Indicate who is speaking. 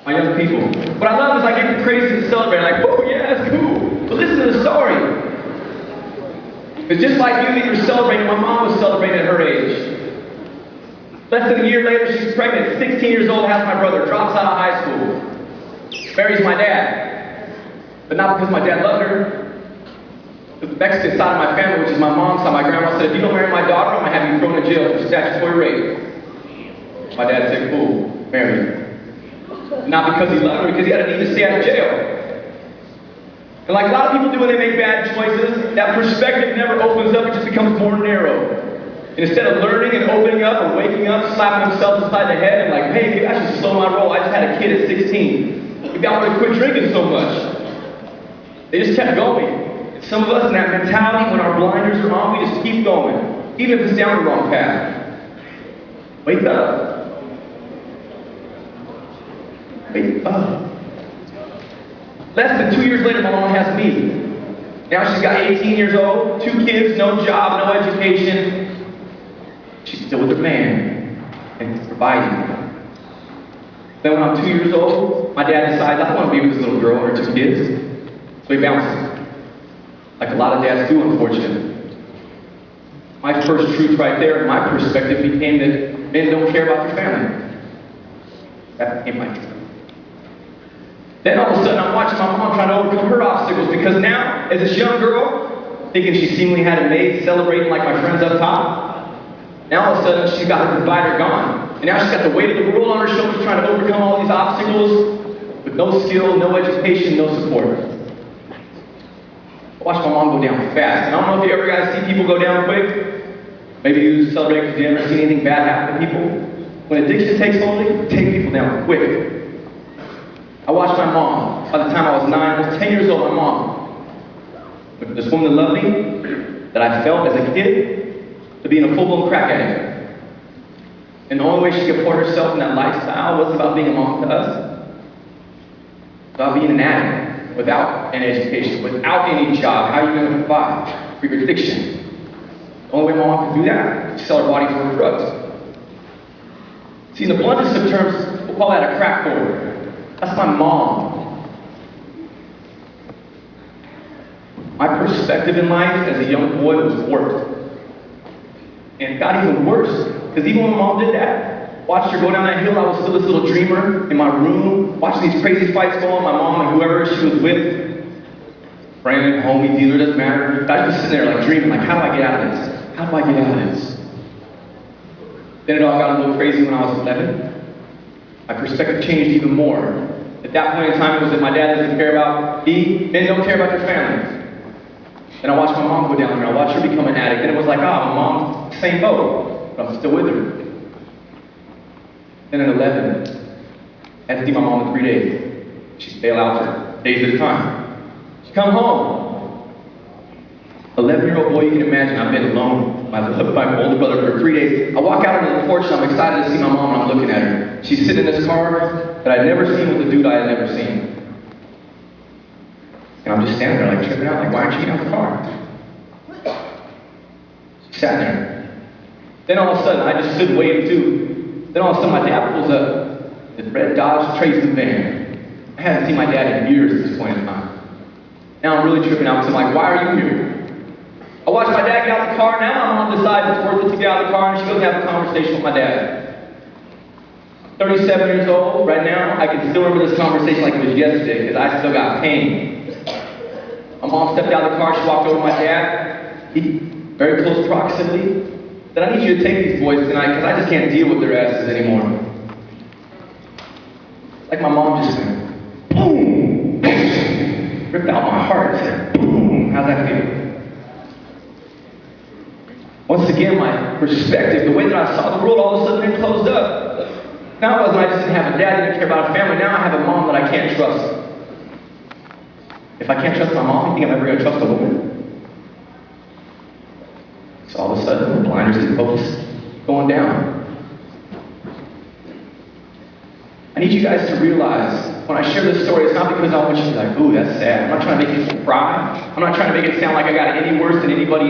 Speaker 1: my young people. What I love is I get praised and celebrate. Like, oh yeah, that's cool. But listen to the story. It's just like you that you're celebrating. My mom was celebrating at her age. Less than a year later, she's pregnant. 16 years old, has my brother. Drops out of high school. Marries my dad. But not because my dad loved her. The Mexican side of my family, which is my mom's side, my grandma said, if you don't marry my daughter, I'm going to have you thrown in jail for statutory rape. My dad said, cool, marry her. Not because he loved her, because he had a need to stay out of jail. And like a lot of people do when they make bad choices, that perspective never opens up, it just becomes more narrow. And instead of learning and opening up or waking up, slapping themselves inside the head and like, hey, maybe I should slow my roll. I just had a kid at 16. Maybe I want to quit drinking so much. They just kept going. Some of us in that mentality, when our blinders are on, we just keep going, even if it's down the wrong path. Wake up. Wake up. Less than 2 years later, my mom has me. Now she's got 18 years old, 2 kids, no job, no education. She's still with her man and providing. Then when I'm 2 years old, my dad decides, I want to be with this little girl and her 2 kids. So he bounces. Like a lot of dads do, unfortunately. My first truth right there, my perspective became that men don't care about their family. That became my truth. Then all of a sudden I'm watching my mom trying to overcome her obstacles because now, as this young girl, thinking she seemingly had it made, celebrating like my friends up top, now all of a sudden she's got her provider gone. And now she's got the weight of the world on her shoulders trying to overcome all these obstacles with no skill, no education, no support. Watch my mom go down fast. And I don't know if you ever guys see people go down quick. Maybe you celebrate because you never seen anything bad happen to people. When addiction takes hold, it take people down quick. I watched my mom. By the time I was 9, almost 10 years old, my mom, this woman that loved me, that I felt as a kid, to being a full-blown crack addict. And the only way she could pour herself in that lifestyle wasn't about being a mom to us. It was about being an addict. Without an education, without any job, how are you going to provide for your addiction? The only way my mom could do that is to sell her body for her drugs. See, in the bluntest of terms, we'll call that a crack whore. That's my mom. My perspective in life as a young boy was warped. And it got even worse, because even when my mom did that, watched her go down that hill, I was still this little dreamer in my room, watching these crazy fights go on, my mom and whoever she was with, friend, homie, dealer, doesn't matter. I was just sitting there like dreaming, like, how do I get out of this? How do I get out of this? Then it all got a little crazy when I was 11. My perspective changed even more. At that point in time, it was that my dad doesn't care about me, men don't care about their families. Then I watched my mom go down there, I watched her become an addict, and it was like, my mom's same boat, but I'm still with her. Then at 11, I had to see my mom in 3 days. She'd bail out for days at a time. She'd come home. 11-year-old boy, you can imagine, I've been alone with my older brother for 3 days. I walk out onto the porch and I'm excited to see my mom and I'm looking at her. She's sitting in this car that I'd never seen with a dude I had never seen. And I'm just standing there like tripping out, like, why aren't you getting out the car? She sat there. Then all of a sudden, I just stood waiting too. Then all of a sudden my dad pulls up this red Dodge Tracer van. I hadn't seen my dad in years at this point in time. Now I'm really tripping out because I'm like, why are you here? I watch my dad get out of the car. Now my mom decides it's worth it to get out of the car and she goes have a conversation with my dad. 37 years old right now. I can still remember this conversation like it was yesterday because I still got pain. My mom stepped out of the car. She walked over to my dad. Very close proximity. Then I need you to take these boys tonight because I just can't deal with their asses anymore. Like my mom just went, boom, ripped out my heart. Boom, how's that feel? Once again, my perspective, the way that I saw the world, all of a sudden it closed up. Now it wasn't I just didn't have a dad that didn't care about a family. Now I have a mom that I can't trust. If I can't trust my mom, you think I'm ever going to trust a woman? So all of a sudden, the blinders and focus going down. I need you guys to realize, when I share this story, it's not because I want you to be like, ooh, that's sad. I'm not trying to make people cry. I'm not trying to make it sound like I got it any worse than anybody